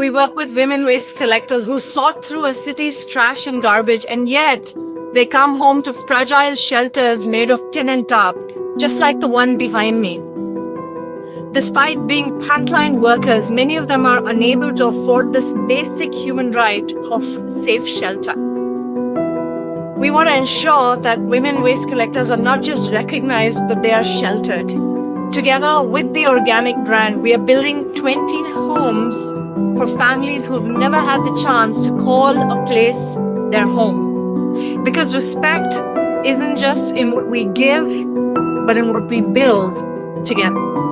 We work with women waste collectors who sort through a city's trash and garbage, and yet they come home to fragile shelters made of tin and tarp, just like the one behind me. Despite being frontline workers, many of them are unable to afford this basic human right of safe shelter. We want to ensure that women waste collectors are not just recognized, but they are sheltered. Together with the Organyc brand, we are building 20 homes for families who have never had the chance to call a place their home. Because respect isn't just in what we give, but in what we build together.